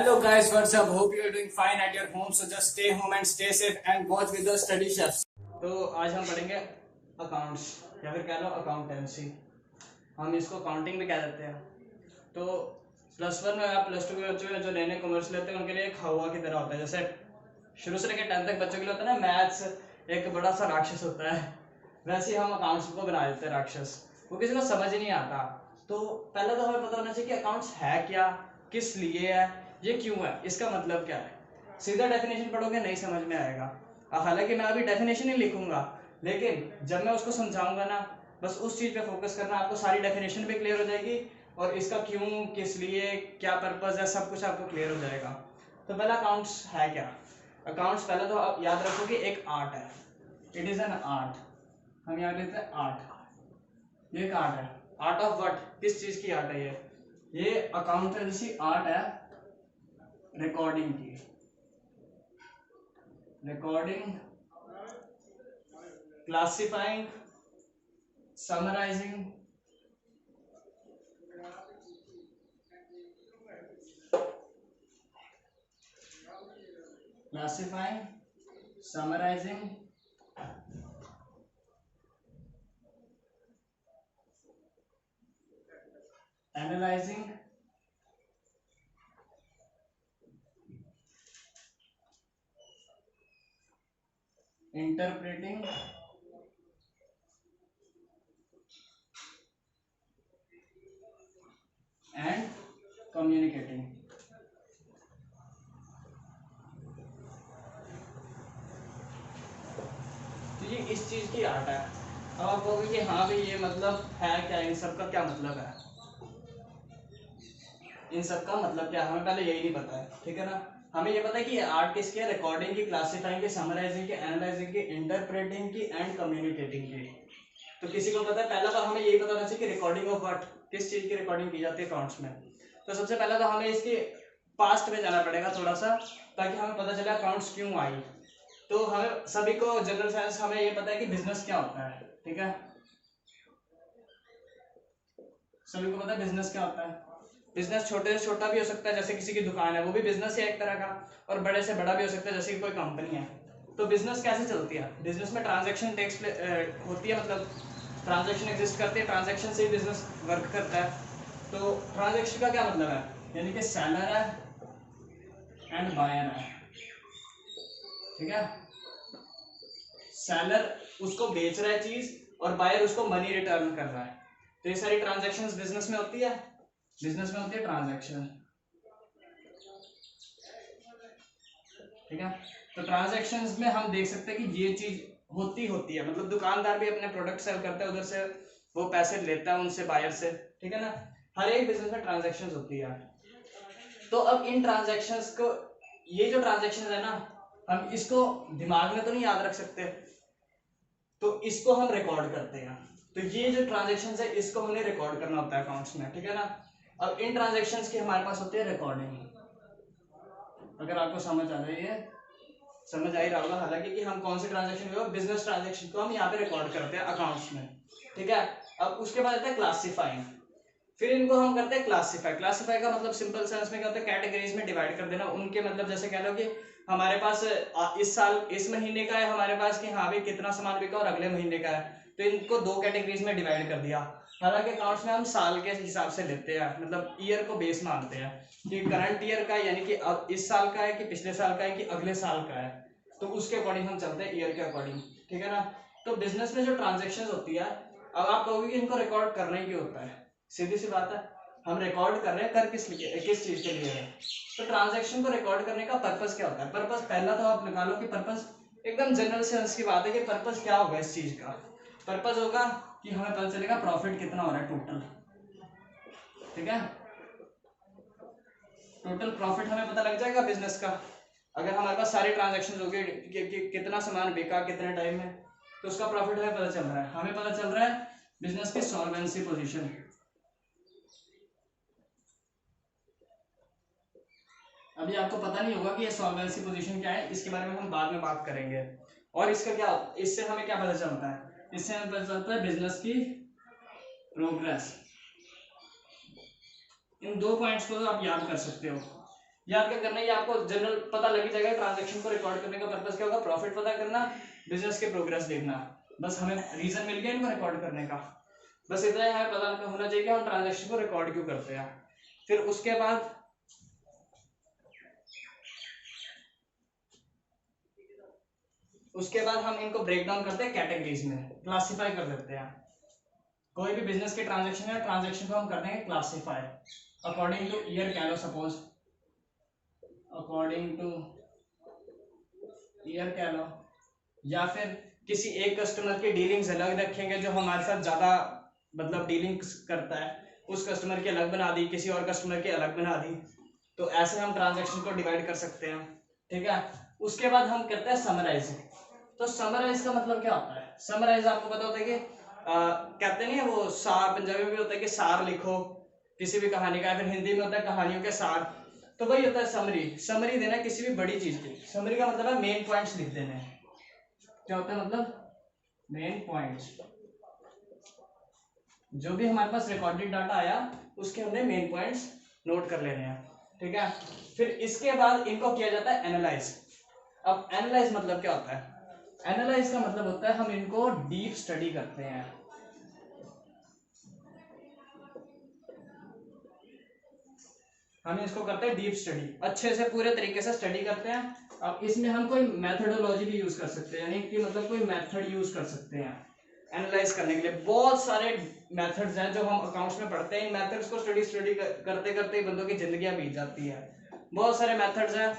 Hello guys, what's up? Hope you are doing fine at your home. So just stay home and stay safe and watch with the study chefs. तो आज हम पढ़ेंगे accounts या फिर कह लो accountancy. हम इसको अकाउंटिंग भी कह देते हैं। तो +1 में या +2 के बच्चों में जो नए नए कॉमर्स लेते हैं उनके लिए एक हवा की तरह होता है। जैसे शुरू से लेकर 10th तक बच्चों के लिए होता है ना, मैथ्स एक बड़ा सा राक्षस होता है, वैसे ही हम अकाउंट्स को बना देते हैं राक्षस। वो किसी को समझ ही नहीं आता। तो पहले तो हमें पता होना चाहिए कि अकाउंट्स है क्या, किस लिए है, ये क्यों है, इसका मतलब क्या है। सीधा डेफिनेशन पढ़ोगे नहीं समझ में आएगा। हालांकि मैं अभी डेफिनेशन ही लिखूंगा, लेकिन जब मैं उसको समझाऊंगा ना, बस उस चीज पे फोकस करना, आपको सारी डेफिनेशन भी क्लियर हो जाएगी और इसका क्यों, किस लिए, क्या पर्पस है, सब कुछ आपको क्लियर हो जाएगा। तो पहला अकाउंट्स है क्या। अकाउंट्स पहले तो आप याद रखो कि एक आर्ट है। It is an art. हम यहाँ लेते हैं आर्ट। ये एक आर्ट है। आर्ट ऑफ व्हाट, किस चीज की आर्ट है ये अकाउंटेंसी आर्ट है रिकॉर्डिंग की। Recording, classifying, summarising, classifying, summarizing, analyzing, interpreting, and communicating। तो ये इस चीज की आर्ट है। अब आप कहोगे कि हाँ भाई ये मतलब है क्या, इन सब का क्या मतलब है। इन सब का मतलब क्या, हमें पहले यही नहीं पता है, ठीक है ना। हमें ये पता है कि ये आर्ट किसकी है, रिकॉर्डिंग की, क्लासिफाइंग की, समराइजिंग की, एनालाइजिंग की, इंटरप्रेटिंग की एंड कम्युनिकेटिंग की। तो किसी को पता है, पहला तो हमें यही पता होना चाहिए कि रिकॉर्डिंग ऑफ व्हाट, किस चीज की रिकॉर्डिंग की जाती है अकाउंट्स में। तो सबसे पहला तो हमें इसके पास्ट में जाना पड़ेगा थोड़ा सा, ताकि हमें पता चले अकाउंट्स क्यों आई। तो हमें सभी को जनरल साइंस हमें ये पता है कि बिजनेस क्या होता है, ठीक है। सभी को पता है बिजनेस क्या होता है। बिजनेस छोटे से छोटा भी हो सकता है, जैसे किसी की दुकान है, वो भी बिजनेस है एक तरह का, और बड़े से बड़ा भी हो सकता है, जैसे कि कोई कंपनी है। तो बिजनेस कैसे चलती है, बिजनेस में ट्रांजैक्शन होती है, मतलब ट्रांजैक्शन एग्जिस्ट करती है, ट्रांजैक्शन से ही बिजनेस वर्क करता है। तो ट्रांजैक्शन का क्या मतलब है, यानी कि सेलर है एंड बायर है, ठीक है। सेलर उसको बेच रहा है चीज और बायर उसको मनी रिटर्न कर रहा है। तो ये सारी ट्रांजैक्शंस बिजनेस में होती है, बिजनेस में होती है ट्रांजैक्शन, ठीक है। तो ट्रांजैक्शंस में हम देख सकते हैं कि ये चीज होती है, मतलब दुकानदार भी अपने प्रोडक्ट सेल करता है, उधर से वो पैसे लेता है उनसे, बायर से, ठीक है ना। हर एक बिजनेस में ट्रांजैक्शंस होती है। तो अब इन ट्रांजैक्शंस को, ये जो ट्रांजैक्शन है ना, हम इसको दिमाग में तो नहीं याद रख सकते, तो इसको हम रिकॉर्ड करते हैं। तो ये जो ट्रांजैक्शंस है इसको हमें रिकॉर्ड करना होता है अकाउंट्स में, ठीक है ना। अब इन ट्रांजैक्शंस की हमारे पास होती है रिकॉर्डिंग। अगर आपको समझ आ जाए, ये समझ आ ही रहा होगा हालांकि कि हम कौन से ट्रांजैक्शन को, बिजनेस ट्रांजैक्शन को हम यहाँ पे रिकॉर्ड करते हैं अकाउंट्स में, ठीक है। अब उसके बाद आता है क्लासिफाइंग। फिर इनको हम करते हैं क्लासिफाई। क्लासिफाई का मतलब सिंपल सेंस में क्या होता है, कैटेगरीज में डिवाइड कर देना उनके, मतलब जैसे कह लो कि हमारे पास इस साल, इस महीने का है हमारे पास कि हाँ भाई कितना सामान बिका, और अगले महीने का है, तो इनको 2 कैटेगरीज में डिवाइड कर दिया। हालांकि अकाउंट्स में हम साल के हिसाब से लेते हैं, मतलब ईयर को बेस मानते हैं कि करंट ईयर का, यानी कि अब इस साल का है कि पिछले साल का है कि अगले साल का है, तो उसके अकॉर्डिंग हम चलते हैं, ईयर के अकॉर्डिंग, ठीक है ना। तो बिजनेस में जो ट्रांजेक्शन होती है, अब आप कहोगे कि इनको रिकॉर्ड करना ही क्यों होता है। सीधी सी बात है, हम रिकॉर्ड कर रहे हैं, कर किस लिए, किस चीज के लिए है। तो ट्रांजैक्शन को रिकॉर्ड करने का पर्पस क्या होता है। पर्पस पहला तो आप निकालो कि पर्पस एकदम जनरल सेंस की बात है कि पर्पस क्या होगा इस चीज का। पर्पस होगा कि हमें पता चलेगा प्रॉफिट कितना हो रहा है टोटल, ठीक है। टोटल प्रॉफिट हमें पता लग जाएगा बिजनेस का, अगर हमारे पास सारे ट्रांजैक्शन हो गए कि कितना सामान बिका कितने टाइम में, तो उसका प्रॉफिट हमें पता चल रहा है। हमें पता चल रहा है बिजनेस की सॉल्वेंसी पोजीशन। अभी आपको पता नहीं होगा कि ये सॉल्वेंसी पोजीशन क्या है, इसके बारे में हम बाद में बात करेंगे। और इसका क्या, इससे हमें क्या पता चलता है, इससे हमें पता चलता है बिजनेस की प्रोग्रेस। इन 2 पॉइंट्स को तो आप याद कर सकते हो। याद क्या करना है, ये आपको जनरल पता लग ही जाएगा। ट्रांजैक्शन को रिकॉर्ड करने का पर्पस क्या होगा, प्रॉफिट पता करना, बिजनेस के प्रोग्रेस देखना। बस हमें रीजन मिल गया इनको रिकॉर्ड करने का, बस इतना ही हमें पता होना चाहिए कि हम ट्रांजैक्शन को रिकॉर्ड क्यों करते हैं। फिर उसके बाद हम इनको ब्रेक डाउन करते हैं कैटेगरीज में, क्लासिफाई कर देते हैं। कोई भी बिजनेस के ट्रांजैक्शन है, ट्रांजैक्शन को हम कर देंगे क्लासिफाई अकॉर्डिंग टू ईयर कह लो, सपोज अकॉर्डिंग टू ईयर कह लो, या फिर किसी एक कस्टमर की डीलिंग्स अलग रखेंगे जो हमारे साथ ज्यादा मतलब डीलिंग्स करता है, उस कस्टमर की अलग बना दी, किसी और कस्टमर की अलग बना दी। तो ऐसे हम ट्रांजैक्शन को डिवाइड कर सकते हैं, ठीक है। उसके बाद हम करते हैं समराइज। तो समराइज का मतलब क्या होता है, समराइज आपको पता होता है कि कहते नहीं है वो सार, पंजाबी में भी होता है कि सार लिखो किसी भी कहानी का, फिर हिंदी में होता है कहानियों के सार, तो वही होता है समरी। समरी देना किसी भी बड़ी चीज की, समरी का मतलब है मेन पॉइंट्स लिख देने हैं। क्या होता है मतलब मेन पॉइंट्स, जो भी हमारे पास रिकॉर्डेड डाटा आया उसके हमने मेन पॉइंट्स नोट कर लेने हैं, ठीक है। फिर इसके बाद इनको किया जाता है एनालाइज। अब एनालाइज मतलब क्या होता है, एनालाइज का मतलब होता है हम इनको डीप स्टडी करते हैं। हम इसको करते हैं डीप स्टडी, अच्छे से पूरे तरीके से स्टडी करते हैं। अब इसमें हम कोई मेथोडोलॉजी भी यूज कर सकते हैं, यानी कि मतलब कोई मेथड यूज कर सकते हैं एनालाइज करने के लिए। बहुत सारे मेथड्स हैं जो हम अकाउंट्स में पढ़ते हैं, इन मेथड्स को स्टडी करते करते ही बंदों की जिंदगियां बीत जाती है। बहुत सारे मेथड्स हैं,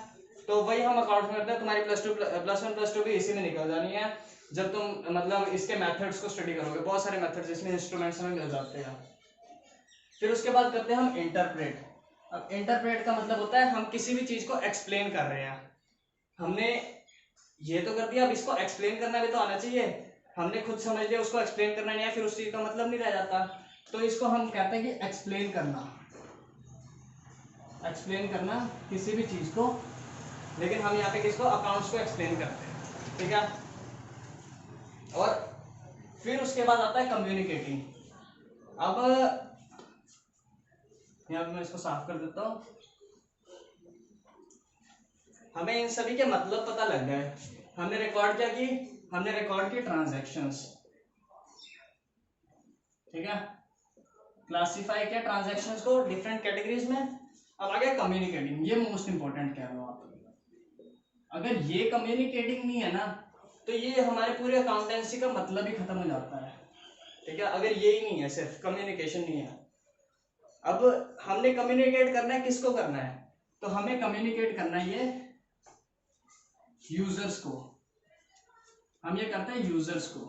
तो वही हम अकाउंट्स में करते हैं। तुम्हारी +1 +2 भी इसी में निकल जानी है जब तुम मतलब इसके मेथड्स को स्टडी करोगे। बहुत सारे मेथड्स इसमें इंस्ट्रूमेंट्स में मिल जाते हैं। फिर उसके बाद करते हैं हम इंटरप्रेट। अब इंटरप्रेट का मतलब होता है हम किसी भी चीज को एक्सप्लेन कर रहे हैं, हमने ये तो कर दिया, अब इसको एक्सप्लेन करना भी तो आना चाहिए। हमने खुद समझ लिया, उसको एक्सप्लेन करना नहीं है, फिर उस चीज का मतलब नहीं रह जाता। तो इसको हम कहते हैं कि एक्सप्लेन करना, एक्सप्लेन करना किसी भी चीज को, लेकिन हम यहाँ पे किसको, अकाउंट्स को एक्सप्लेन करते हैं, ठीक है। और फिर उसके बाद आता है कम्युनिकेटिंग। अब यहाँ पे मैं इसको साफ कर देता हूँ। हमें इन सभी के मतलब पता लग गए। हमने रिकॉर्ड क्या की, हमने रिकॉर्ड की ट्रांजैक्शंस, ठीक है। क्लासिफाई किया ट्रांजैक्शंस को डिफरेंट कैटेगरीज में। अब आ गया कम्युनिकेटिंग, ये मोस्ट इंपॉर्टेंट कह रहे हो आप। अगर ये कम्युनिकेटिंग नहीं है ना, तो ये हमारे पूरे अकाउंटेंसी का मतलब ही खत्म हो जाता है, ठीक है। अगर ये ही नहीं है, सिर्फ कम्युनिकेशन नहीं है। अब हमने कम्युनिकेट करना है, किसको करना है, तो हमें कम्युनिकेट करना है ये यूजर्स को। हम ये करते हैं यूजर्स को।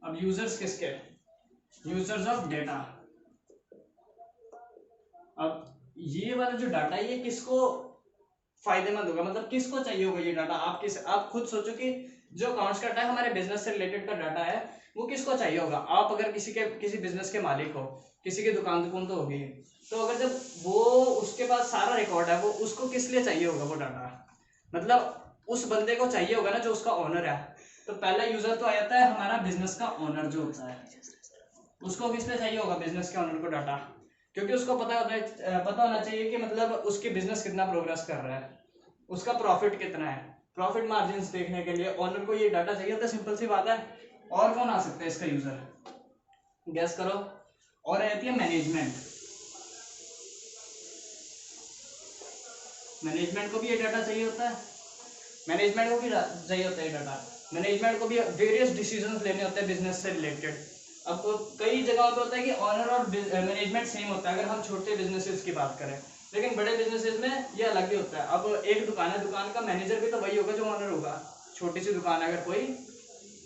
अब यूजर्स किसके, यूजर्स ऑफ डेटा। अब ये वाला जो डाटा है ये किसको फायदेमंद होगा, मतलब किसको चाहिए होगा ये डाटा। आप खुद सोचो कि जो अकाउंट्स का डाटा है हमारे बिजनेस से रिलेटेड का डाटा है, वो किसको चाहिए होगा। आप अगर किसी बिजनेस के मालिक हो, किसी की दुकान तो होगी, तो अगर जब वो उसके पास सारा रिकॉर्ड है, वो उसको किस लिए चाहिए होगा वो डाटा, मतलब उस बंदे को चाहिए होगा ना जो उसका ओनर है। तो पहला यूजर तो आ जाता है हमारा बिजनेस का ओनर जो होता है, उसको किस लिए चाहिए होगा, बिजनेस के ओनर को डाटा, क्योंकि उसको पता होना चाहिए कि मतलब उसकी बिजनेस कितना प्रोग्रेस कर रहा है, उसका प्रॉफिट कितना है, प्रॉफिट मार्जिन देखने के लिए ओनर को ये डाटा चाहिए होता है। सिंपल सी बात है। और कौन आ सकता है इसका यूजर, गैस करो। और रहती है मैनेजमेंट। मैनेजमेंट को भी ये डाटा चाहिए होता है, मैनेजमेंट को भी चाहिए होता है ये डाटा। मैनेजमेंट को भी वेरियस डिसीजंस लेने होते हैं बिजनेस से रिलेटेड। अब कई जगहों पे होता है कि ऑनर और मैनेजमेंट सेम होता है, अगर हम छोटे बिजनेसेस की बात करें, लेकिन बड़े बिजनेसेस में ये अलग ही होता है। अब एक दुकान है, दुकान का मैनेजर भी तो वही होगा जो ऑनर होगा। छोटी सी दुकान है अगर कोई,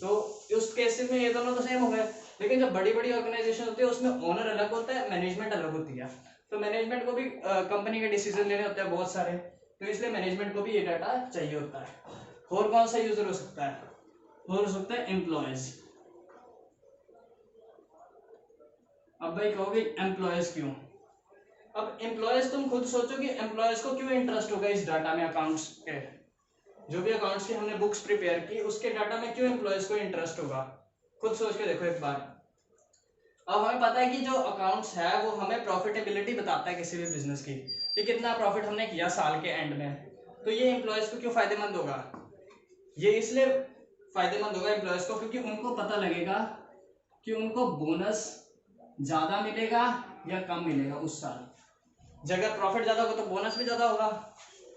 तो उस केसेस में ये दोनों तो सेम हो गए। लेकिन जब बड़ी बड़ी ऑर्गेनाइजेशन होती है उसमें ऑनर अलग होता है, मैनेजमेंट अलग होती है। तो मैनेजमेंट को भी कंपनी के डिसीजन लेने होते हैं बहुत सारे, तो इसलिए मैनेजमेंट को भी ये डाटा चाहिए होता है। और कौन सा यूजर हो सकता है, और हो सकता है एम्प्लॉयज। अब भाई कहोगे एम्प्लॉयज क्यों, अब एम्प्लॉयज तुम खुद सोचो कि एम्प्लॉयज को क्यों इंटरेस्ट होगा इस डाटा में, अकाउंट्स के जो भी अकाउंट्स की हमने बुक्स प्रिपेयर की उसके डाटा में क्यों एम्प्लॉयज को इंटरेस्ट होगा, खुद सोच के देखो एक बार। अब हमें पता है कि जो अकाउंट्स है वो हमें प्रॉफिटेबिलिटी बताता है किसी भी बिजनेस की, कि कितना प्रॉफिट हमने किया साल के एंड में। तो ये एम्प्लॉयज को क्यों फायदेमंद होगा, ये इसलिए फायदेमंद होगा एम्प्लॉयज को क्योंकि उनको पता लगेगा कि उनको बोनस ज्यादा मिलेगा या कम मिलेगा उस साल। अगर प्रॉफिट ज्यादा होगा तो बोनस भी ज्यादा होगा,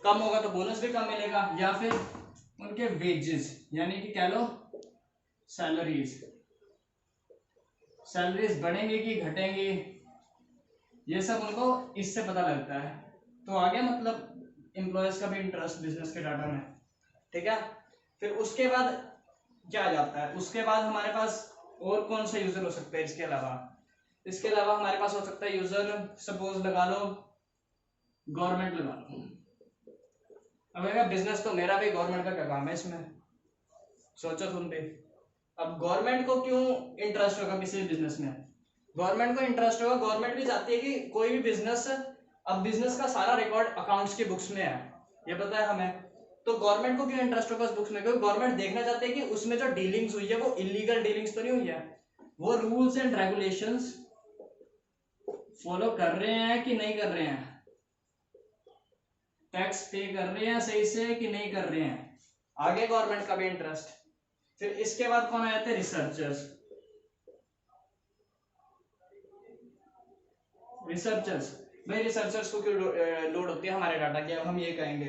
कम होगा तो बोनस भी कम मिलेगा। या फिर उनके वेजेस यानी कि कह लो सैलरीज बढ़ेंगे कि घटेंगे, ये सब उनको इससे पता लगता है। तो आ गया मतलब एम्प्लॉयज का भी इंटरेस्ट बिजनेस के डाटा में, ठीक है। फिर उसके बाद क्या आ जाता है, उसके बाद हमारे पास और कौन सा यूजर हो सकता है इसके अलावा। इसके अलावा हमारे पास हो सकता है यूजर, सपोज लगा लो गवर्नमेंट लगा लो। अब बिजनेस तो मेरा भी, गवर्नमेंट का क्या काम है इसमें, सोचो तुम भी। अब गवर्नमेंट को क्यों इंटरेस्ट होगा किसी बिजनेस में, गवर्नमेंट को इंटरेस्ट होगा, गवर्नमेंट भी चाहती है कि कोई भी बिजनेस, अब बिजनेस का सारा रिकॉर्ड अकाउंट्स की बुक्स में है, ये पता है हमें। तो गवर्नमेंट को क्यों इंटरेस्ट होगा उस बुक्स में, क्योंकि गवर्नमेंट देखना चाहते हैं कि उसमें जो डीलिंग्स हुई है वो इलीगल डीलिंग्स तो नहीं हुई है, वो रूल्स एंड रेगुलेशंस फॉलो कर रहे हैं कि नहीं कर रहे हैं, टैक्स पे कर रहे हैं सही से कि नहीं कर रहे हैं, आगे गवर्नमेंट का भी इंटरेस्ट। फिर इसके बाद कौन आ जाते हैं, रिसर्चर्स। भाई रिसर्चर्स को क्यों लोड होती है हमारे डाटा की, अब हम ये कहेंगे।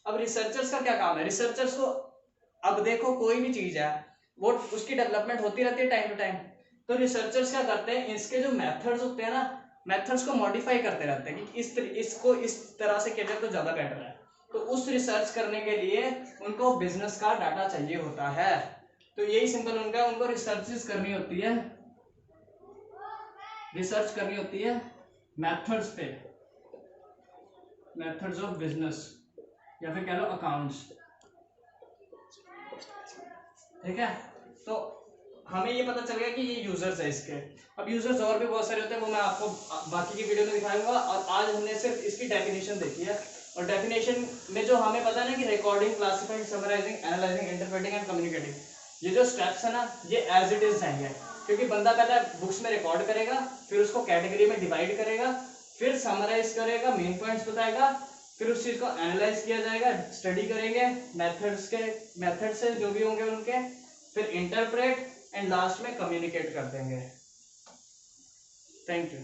अब रिसर्चर्स का क्या काम है, रिसर्चर्स को, अब देखो कोई भी चीज है वो उसकी डेवलपमेंट होती रहती है टाइम टू टाइम, तो रिसर्चर्स क्या करते हैं, इसके जो मेथड्स होते हैं ना, मेथड्स को मॉडिफाई करते रहते हैं कि इसको इस तरह से किया जाए तो ज्यादा बेटर है। तो उस रिसर्च करने के लिए उनको बिजनेस का डाटा चाहिए होता है। तो यही सिंपल उनका, उनको रिसर्च करनी होती है, रिसर्च करनी होती है मेथड्स पे, मेथड्स ऑफ बिजनेस या फिर कह लो अकाउंट्स, ठीक है। तो हमें ये पता चल गया कि ये यूजर्स है इसके। अब यूजर्स और भी बहुत सारे होते हैं, वो मैं आपको बाकी की वीडियो में दिखाऊंगा। और आज हमने सिर्फ इसकी डेफिनेशन देखी है, और डेफिनेशन में जो हमें पता है ना कि recording, classifying, summarising, analysing, interpreting and communicating, ये जो स्टेप्स है ना ये एज इट इज जाएंगे, क्योंकि बंदा पहले बुक्स में रिकॉर्ड करेगा, फिर उसको कैटेगरी में डिवाइड करेगा, फिर समराइज करेगा, मेन पॉइंट्स बताएगा, फिर उस चीज को एनालाइज किया जाएगा, स्टडी करेंगे मेथड से जो भी होंगे उनके, फिर इंटरप्रेट एंड लास्ट में कम्युनिकेट कर देंगे। Thank you.